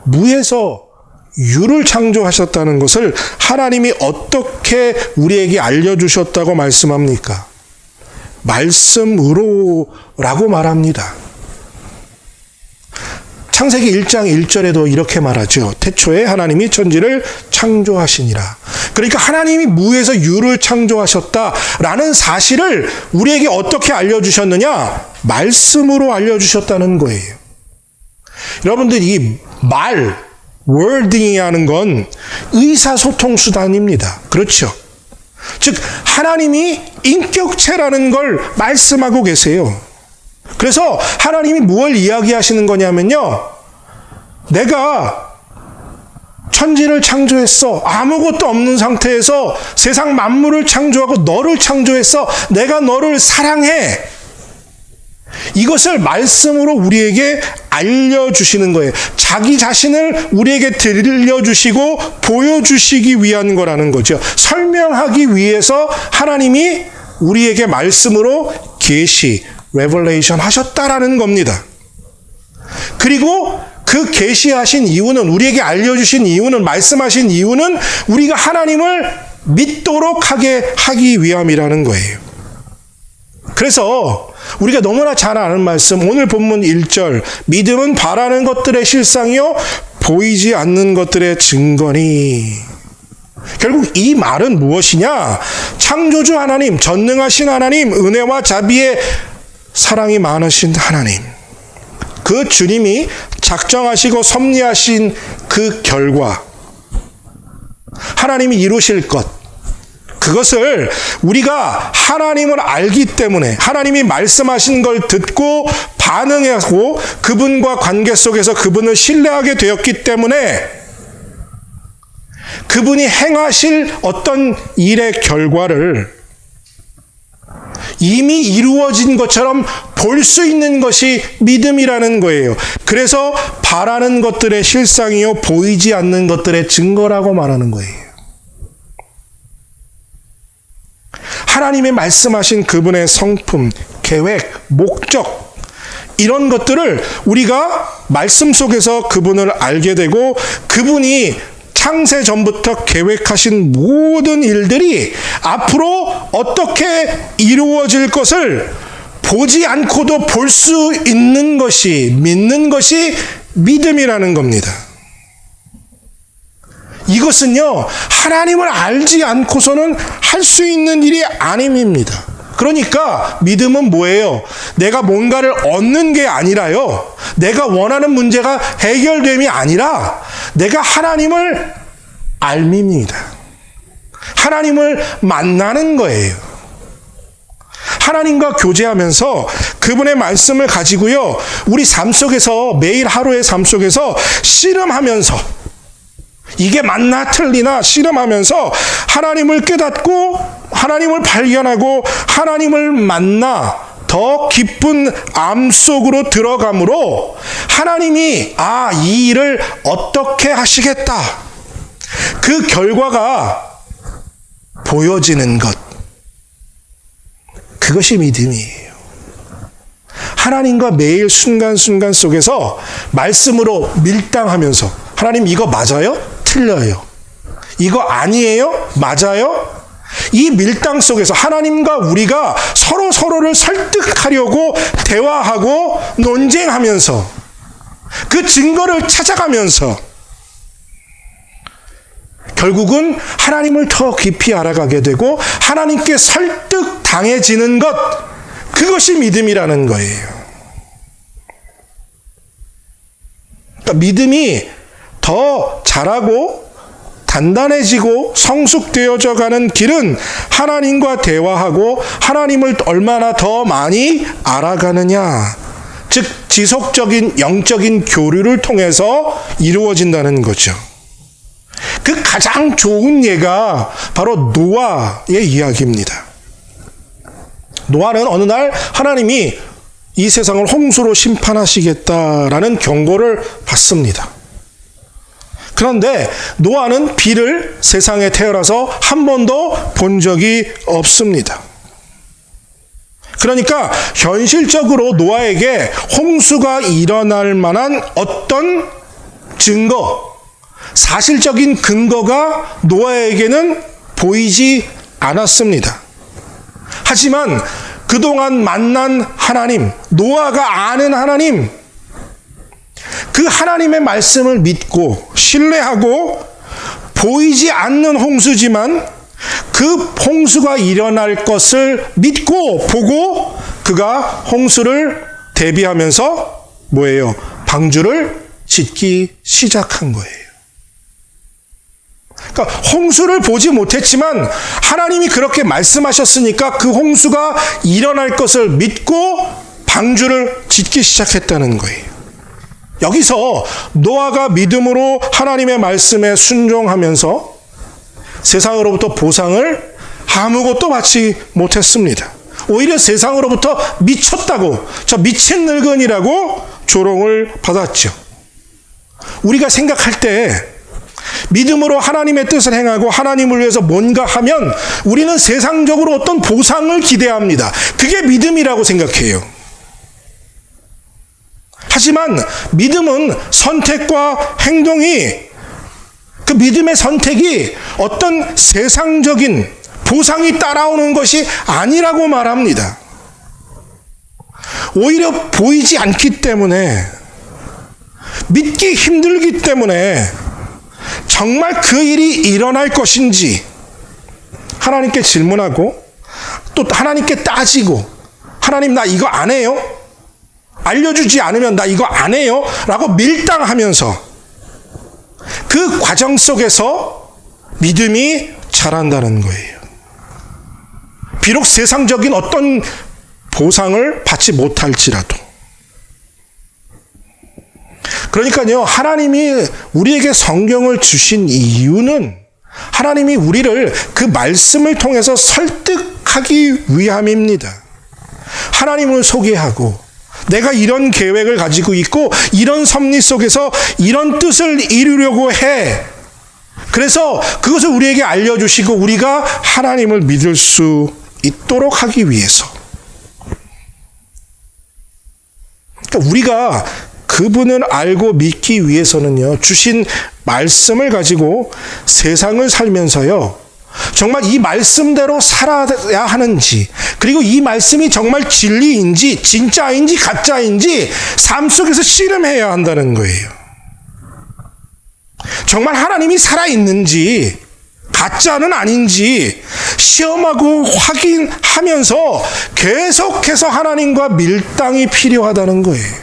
무에서 유를 창조하셨다는 것을 하나님이 어떻게 우리에게 알려주셨다고 말씀합니까? 말씀으로라고 말합니다. 창세기 1장 1절에도 이렇게 말하죠. 태초에 하나님이 천지를 창조하시니라. 그러니까 하나님이 무에서 유를 창조하셨다라는 사실을 우리에게 어떻게 알려주셨느냐? 말씀으로 알려주셨다는 거예요. 여러분들 이 말, wording이라는 건 의사소통 수단입니다. 그렇죠? 즉 하나님이 인격체라는 걸 말씀하고 계세요. 그래서 하나님이 무엇을 이야기하시는 거냐면요. 내가 천지를 창조했어. 아무것도 없는 상태에서 세상 만물을 창조하고 너를 창조했어. 내가 너를 사랑해. 이것을 말씀으로 우리에게 알려주시는 거예요. 자기 자신을 우리에게 들려주시고 보여주시기 위한 거라는 거죠. 설명하기 위해서 하나님이 우리에게 말씀으로 계시, 레벨레이션 하셨다라는 겁니다. 그리고 그 계시하신 이유는, 우리에게 알려주신 이유는, 말씀하신 이유는 우리가 하나님을 믿도록 하기 위함이라는 거예요. 그래서 우리가 너무나 잘 아는 말씀, 오늘 본문 1절, 믿음은 바라는 것들의 실상이요 보이지 않는 것들의 증거니. 결국 이 말은 무엇이냐? 창조주 하나님, 전능하신 하나님, 은혜와 자비의 사랑이 많으신 하나님, 그 주님이 작정하시고 섭리하신 그 결과, 하나님이 이루실 것, 그것을 우리가 하나님을 알기 때문에, 하나님이 말씀하신 걸 듣고 반응하고 그분과 관계 속에서 그분을 신뢰하게 되었기 때문에 그분이 행하실 어떤 일의 결과를 이미 이루어진 것처럼 볼 수 있는 것이 믿음이라는 거예요. 그래서 바라는 것들의 실상이요 보이지 않는 것들의 증거라고 말하는 거예요. 하나님이 말씀하신 그분의 성품, 계획, 목적, 이런 것들을 우리가 말씀 속에서 그분을 알게 되고, 그분이 창세 전부터 계획하신 모든 일들이 앞으로 어떻게 이루어질 것을 보지 않고도 볼 수 있는 것이, 믿는 것이 믿음이라는 겁니다. 이것은요, 하나님을 알지 않고서는 할 수 있는 일이 아닙니다. 그러니까 믿음은 뭐예요? 내가 뭔가를 얻는 게 아니라요, 내가 원하는 문제가 해결됨이 아니라 내가 하나님을 알밉니다. 하나님을 만나는 거예요. 하나님과 교제하면서 그분의 말씀을 가지고요, 우리 삶 속에서, 매일 하루의 삶 속에서 씨름하면서, 이게 맞나 틀리나 씨름하면서 하나님을 깨닫고 하나님을 발견하고 하나님을 만나 더 깊은 암 속으로 들어감으로 하나님이 이 일을 어떻게 하시겠다, 그 결과가 보여지는 것, 그것이 믿음이에요. 하나님과 매일 순간순간 속에서 말씀으로 밀당하면서, 하나님 이거 맞아요? 틀려요? 이거 아니에요? 맞아요? 이 밀당 속에서 하나님과 우리가 서로를 설득하려고 대화하고 논쟁하면서 그 증거를 찾아가면서 결국은 하나님을 더 깊이 알아가게 되고 하나님께 설득당해지는 것, 그것이 믿음이라는 거예요. 그러니까 믿음이 더 자라고 단단해지고 성숙되어져 가는 길은 하나님과 대화하고 하나님을 얼마나 더 많이 알아가느냐, 즉 지속적인 영적인 교류를 통해서 이루어진다는 거죠. 그 가장 좋은 예가 바로 노아의 이야기입니다. 노아는 어느 날 하나님이 이 세상을 홍수로 심판하시겠다라는 경고를 받습니다. 그런데 노아는 비를 세상에 태어나서 한 번도 본 적이 없습니다. 그러니까 현실적으로 노아에게 홍수가 일어날 만한 어떤 증거, 사실적인 근거가 노아에게는 보이지 않았습니다. 하지만 그동안 만난 하나님, 노아가 아는 하나님, 그 하나님의 말씀을 믿고 신뢰하고 보이지 않는 홍수지만 그 홍수가 일어날 것을 믿고 보고 그가 홍수를 대비하면서 뭐예요? 방주를 짓기 시작한 거예요. 그러니까 홍수를 보지 못했지만 하나님이 그렇게 말씀하셨으니까 그 홍수가 일어날 것을 믿고 방주를 짓기 시작했다는 거예요. 여기서 노아가 믿음으로 하나님의 말씀에 순종하면서 세상으로부터 보상을 아무것도 받지 못했습니다. 오히려 세상으로부터 미쳤다고, 저 미친 늙은이라고 조롱을 받았죠. 우리가 생각할 때 믿음으로 하나님의 뜻을 행하고 하나님을 위해서 뭔가 하면 우리는 세상적으로 어떤 보상을 기대합니다. 그게 믿음이라고 생각해요. 하지만 믿음은 선택과 행동이, 그 믿음의 선택이 어떤 세상적인 보상이 따라오는 것이 아니라고 말합니다. 오히려 보이지 않기 때문에, 믿기 힘들기 때문에 정말 그 일이 일어날 것인지 하나님께 질문하고 또 하나님께 따지고, 하나님 나 이거 안 해요? 알려주지 않으면 나 이거 안 해요? 라고 밀당하면서 그 과정 속에서 믿음이 자란다는 거예요. 비록 세상적인 어떤 보상을 받지 못할지라도. 그러니까요, 하나님이 우리에게 성경을 주신 이유는 하나님이 우리를 그 말씀을 통해서 설득하기 위함입니다. 하나님을 소개하고 내가 이런 계획을 가지고 있고 이런 섭리 속에서 이런 뜻을 이루려고 해. 그래서 그것을 우리에게 알려주시고 우리가 하나님을 믿을 수 있도록 하기 위해서. 그러니까 우리가 그분을 알고 믿기 위해서는요, 주신 말씀을 가지고 세상을 살면서요, 정말 이 말씀대로 살아야 하는지, 그리고 이 말씀이 정말 진리인지, 진짜인지, 가짜인지 삶 속에서 씨름해야 한다는 거예요. 정말 하나님이 살아있는지, 가짜는 아닌지 시험하고 확인하면서 계속해서 하나님과 밀당이 필요하다는 거예요.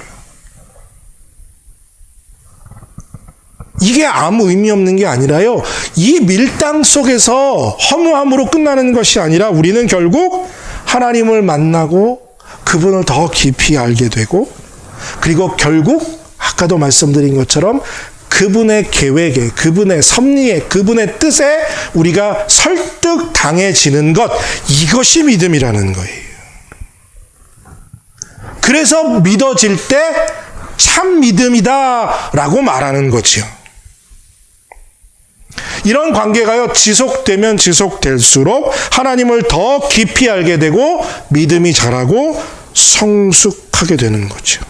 이게 아무 의미 없는 게 아니라요, 이 밀당 속에서 허무함으로 끝나는 것이 아니라 우리는 결국 하나님을 만나고 그분을 더 깊이 알게 되고, 그리고 결국 아까도 말씀드린 것처럼 그분의 계획에, 그분의 섭리에, 그분의 뜻에 우리가 설득당해지는 것, 이것이 믿음이라는 거예요. 그래서 믿어질 때 참 믿음이다라고 말하는 거지요. 이런 관계가요, 지속되면 지속될수록 하나님을 더 깊이 알게 되고 믿음이 자라고 성숙하게 되는 거죠.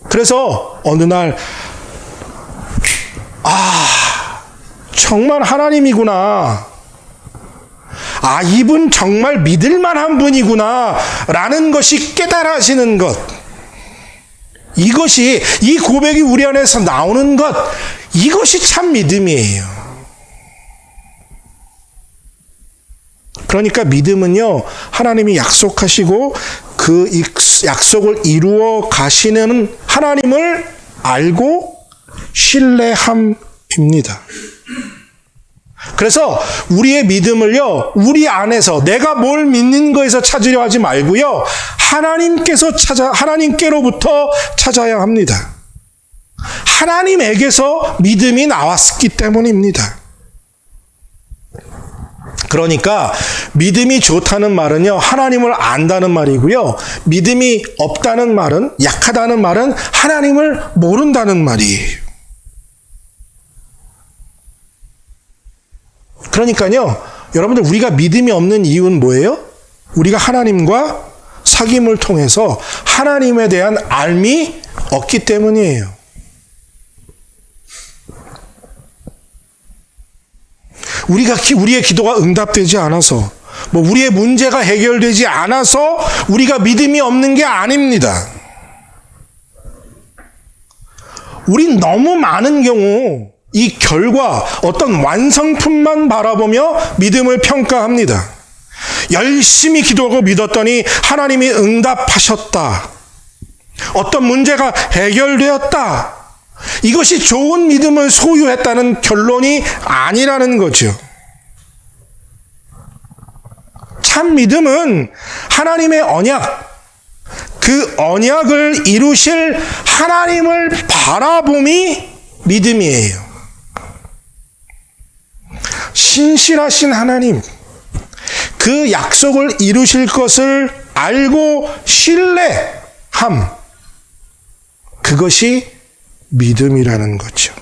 그래서 어느 날 정말 하나님이구나, 이분 정말 믿을 만한 분이구나 라는 것이 깨달아지는 것, 이것이, 이 고백이 우리 안에서 나오는 것, 이것이 참 믿음이에요. 그러니까 믿음은요, 하나님이 약속하시고 그 약속을 이루어 가시는 하나님을 알고 신뢰함입니다. 그래서 우리의 믿음을요, 우리 안에서 내가 뭘 믿는 거에서 찾으려 하지 말고요, 하나님께로부터 찾아야 합니다. 하나님에게서 믿음이 나왔기 때문입니다. 그러니까 믿음이 좋다는 말은요, 하나님을 안다는 말이고요, 믿음이 없다는 말은, 약하다는 말은 하나님을 모른다는 말이에요. 그러니까요, 여러분들, 우리가 믿음이 없는 이유는 뭐예요? 우리가 하나님과 사귐을 통해서 하나님에 대한 알미 없기 때문이에요. 우리의 기도가 응답되지 않아서, 우리의 문제가 해결되지 않아서 우리가 믿음이 없는 게 아닙니다. 우린 너무 많은 경우 이 결과, 어떤 완성품만 바라보며 믿음을 평가합니다. 열심히 기도하고 믿었더니 하나님이 응답하셨다. 어떤 문제가 해결되었다. 이것이 좋은 믿음을 소유했다는 결론이 아니라는 거죠. 참 믿음은 하나님의 언약, 그 언약을 이루실 하나님을 바라봄이 믿음이에요. 신실하신 하나님, 그 약속을 이루실 것을 알고 신뢰함, 그것이 믿음이라는 거죠.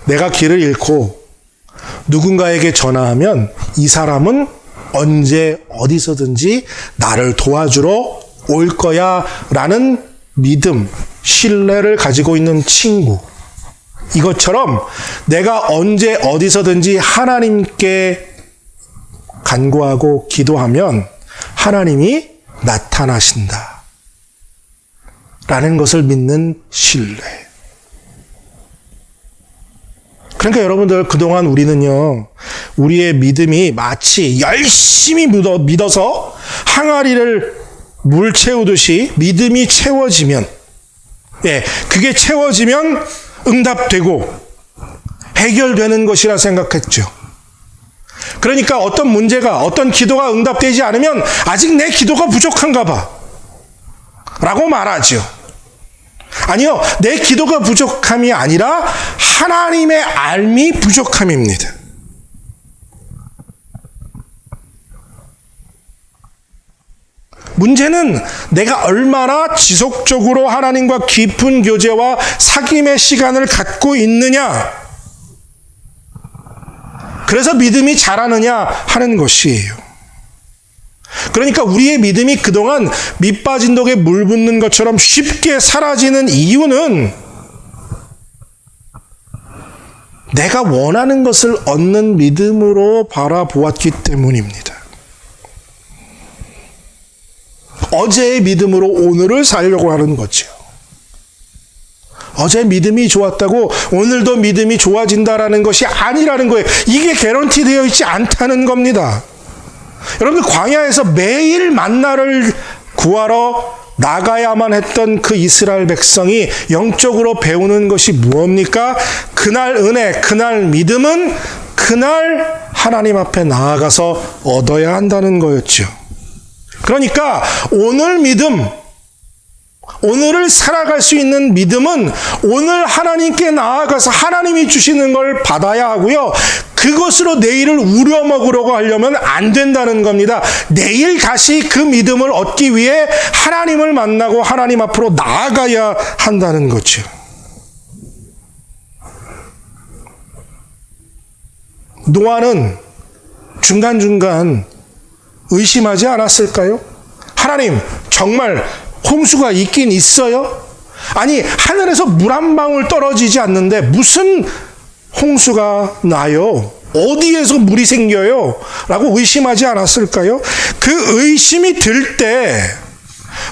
내가 길을 잃고 누군가에게 전화하면 이 사람은 언제 어디서든지 나를 도와주러 올 거야 라는 믿음, 신뢰를 가지고 있는 친구. 이것처럼 내가 언제 어디서든지 하나님께 간구하고 기도하면 하나님이 나타나신다 라는 것을 믿는 신뢰. 그러니까 여러분들, 그동안 우리는요, 우리의 믿음이 마치 열심히 믿어서 항아리를 물 채우듯이 믿음이 채워지면, 그게 채워지면 응답되고 해결되는 것이라 생각했죠. 그러니까 어떤 문제가, 어떤 기도가 응답되지 않으면 아직 내 기도가 부족한가 봐 라고 말하죠. 아니요, 내 기도가 부족함이 아니라 하나님의 알미 부족함입니다. 문제는 내가 얼마나 지속적으로 하나님과 깊은 교제와 사귐의 시간을 갖고 있느냐, 그래서 믿음이 자라느냐 하는 것이에요. 그러니까 우리의 믿음이 그동안 밑 빠진 독에 물 붓는 것처럼 쉽게 사라지는 이유는 내가 원하는 것을 얻는 믿음으로 바라보았기 때문입니다. 어제의 믿음으로 오늘을 살려고 하는 거죠. 어제 믿음이 좋았다고 오늘도 믿음이 좋아진다라는 것이 아니라는 거예요. 이게 개런티 되어 있지 않다는 겁니다. 여러분들, 광야에서 매일 만나를 구하러 나가야만 했던 그 이스라엘 백성이 영적으로 배우는 것이 무엇입니까? 그날 은혜, 그날 믿음은 그날 하나님 앞에 나아가서 얻어야 한다는 거였죠. 그러니까 오늘 믿음, 오늘을 살아갈 수 있는 믿음은 오늘 하나님께 나아가서 하나님이 주시는 걸 받아야 하고요. 그것으로 내일을 우려먹으려고 하려면 안 된다는 겁니다. 내일 다시 그 믿음을 얻기 위해 하나님을 만나고 하나님 앞으로 나아가야 한다는 거죠. 노아는 중간중간 의심하지 않았을까요? 하나님, 정말 홍수가 있긴 있어요? 아니, 하늘에서 물 한 방울 떨어지지 않는데 무슨 홍수가 나요? 어디에서 물이 생겨요? 라고 의심하지 않았을까요? 그 의심이 들 때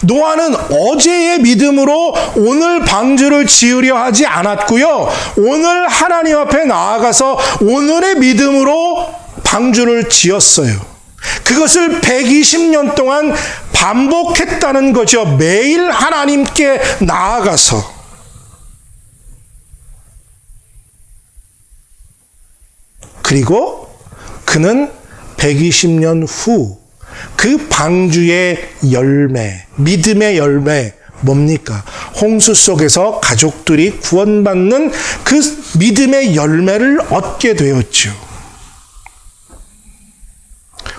노아는 어제의 믿음으로 오늘 방주를 지으려 하지 않았고요. 오늘 하나님 앞에 나아가서 오늘의 믿음으로 방주를 지었어요. 그것을 120년 동안 반복했다는 거죠. 매일 하나님께 나아가서. 그리고 그는 120년 후 그 방주의 열매, 믿음의 열매, 뭡니까? 홍수 속에서 가족들이 구원받는 그 믿음의 열매를 얻게 되었죠.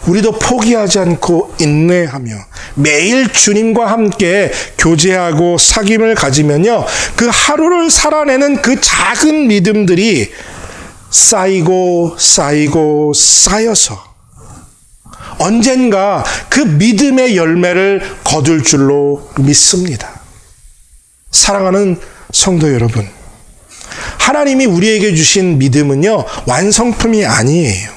우리도 포기하지 않고 인내하며 매일 주님과 함께 교제하고 사귐을 가지면요, 그 하루를 살아내는 그 작은 믿음들이 쌓이고 쌓이고 쌓여서 언젠가 그 믿음의 열매를 거둘 줄로 믿습니다. 사랑하는 성도 여러분, 하나님이 우리에게 주신 믿음은요, 완성품이 아니에요.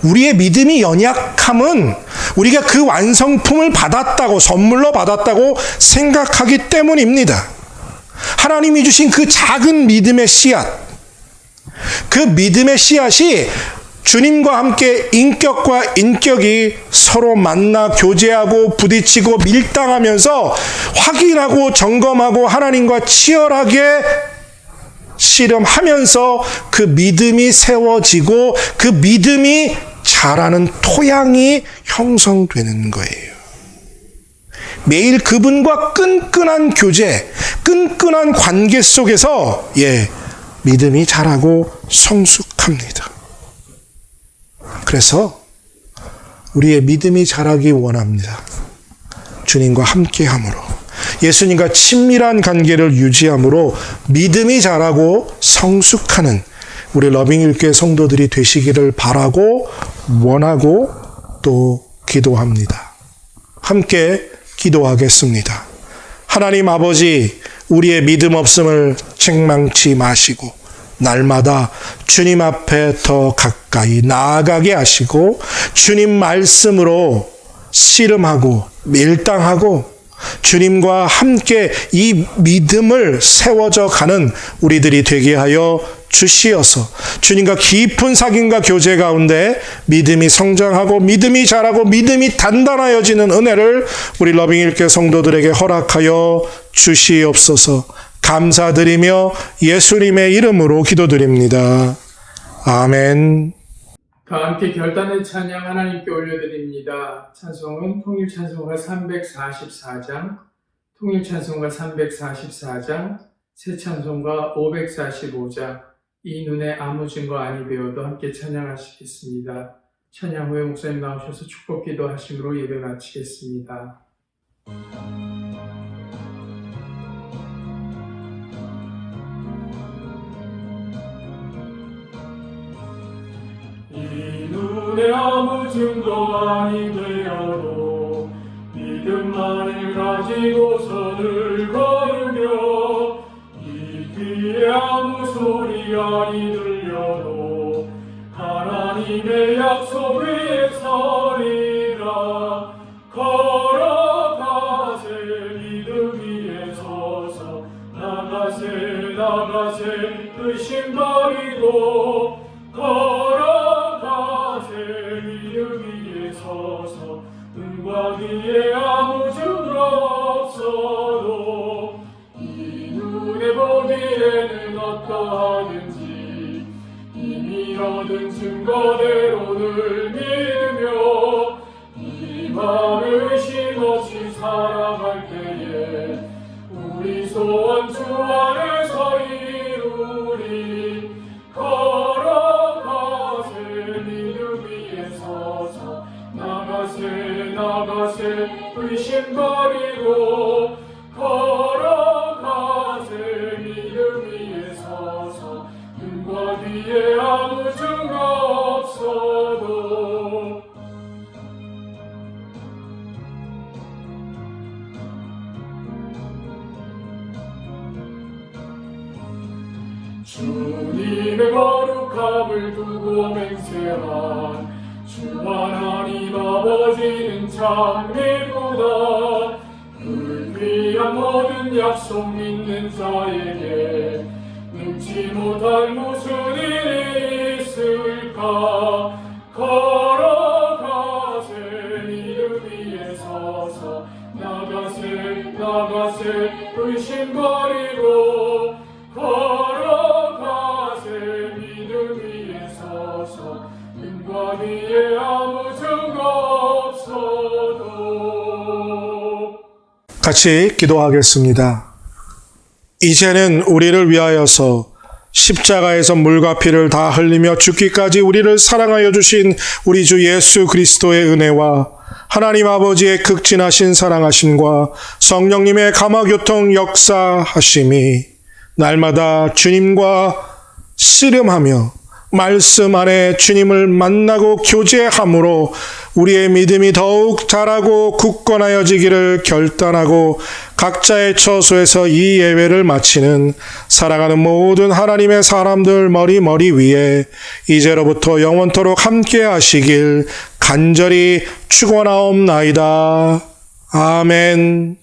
우리의 믿음이 연약함은 우리가 그 완성품을 받았다고, 선물로 받았다고 생각하기 때문입니다. 하나님이 주신 그 작은 믿음의 씨앗, 그 믿음의 씨앗이 주님과 함께 인격과 인격이 서로 만나 교제하고 부딪히고 밀당하면서 확인하고 점검하고 하나님과 치열하게 씨름하면서 그 믿음이 세워지고 그 믿음이 자라는 토양이 형성되는 거예요. 매일 그분과 끈끈한 교제, 끈끈한 관계 속에서 믿음이 자라고 성숙합니다. 그래서 우리의 믿음이 자라기 원합니다. 주님과 함께함으로, 예수님과 친밀한 관계를 유지함으로 믿음이 자라고 성숙하는 우리 러빙일교회 성도들이 되시기를 바라고 원하고 또 기도합니다. 함께 기도하겠습니다. 하나님 아버지, 우리의 믿음 없음을 책망치 마시고 날마다 주님 앞에 더 가까이 나아가게 하시고 주님 말씀으로 씨름하고 밀당하고 주님과 함께 이 믿음을 세워져 가는 우리들이 되게 하여 주시어서 주님과 깊은 사귐과 교제 가운데 믿음이 성장하고 믿음이 자라고 믿음이 단단하여지는 은혜를 우리 러빙일교회 성도들에게 허락하여 주시옵소서. 감사드리며 예수님의 이름으로 기도드립니다. 아멘. 다 함께 결단의 찬양 하나님께 올려드립니다. 찬송은 통일찬송가 344장, 통일찬송가 344장, 새찬송가 545장, 이 눈에 아무 증거 아니 되어도 함께 찬양하시겠습니다. 찬양 후에 목사님 나오셔서 축복 기도하심으로 예배 마치겠습니다. 이 눈에 아무 증거 아니 되어도 믿음만을 가지고 선을 걸으며 이 귀에 아무 소리 아니 들려도 하나님의 약속 위에 서리라. 걸어가세 믿음 위에 서서 나가세 의심 버리고 걸어가세 믿음 위에 서서 눈과 귀에 아무 증거 없어도 이 눈에 보기에는 어떠하든지 이미 얻은 증거대로를 믿으며 이 맘을 의심 없이 살아갈 때에 우리 소원 주 안에서 이루리. 걸어가세 믿음 위에 서서 나가세 의심 버리고 걸어가세 믿음 위에 서서 눈과 귀에 아무 증거 없어도 주님의 거룩함을 두고 맹세한 주 하나님 아버지는 참 미쁘다. 그 귀한 모든 약속 믿는 자에게 능치 못할 무슨 일이 있을까. 걸어가세 믿음 위에 서서 나가세 의심 버리고 걸어가세 믿음 위에 서서 눈과 귀에 아무 증거 없어도. 같이 기도하겠습니다. 이제는 우리를 위하여서 십자가에서 물과 피를 다 흘리며 죽기까지 우리를 사랑하여 주신 우리 주 예수 그리스도의 은혜와 하나님 아버지의 극진하신 사랑하심과 성령님의 감화교통 역사하심이 날마다 주님과 씨름하며 말씀 안에 주님을 만나고 교제함으로 우리의 믿음이 더욱 자라고 굳건하여지기를 결단하고 각자의 처소에서 이 예배를 마치는 사랑하는 모든 하나님의 사람들 머리 위에 이제로부터 영원토록 함께 하시길 간절히 축원하옵나이다. 아멘.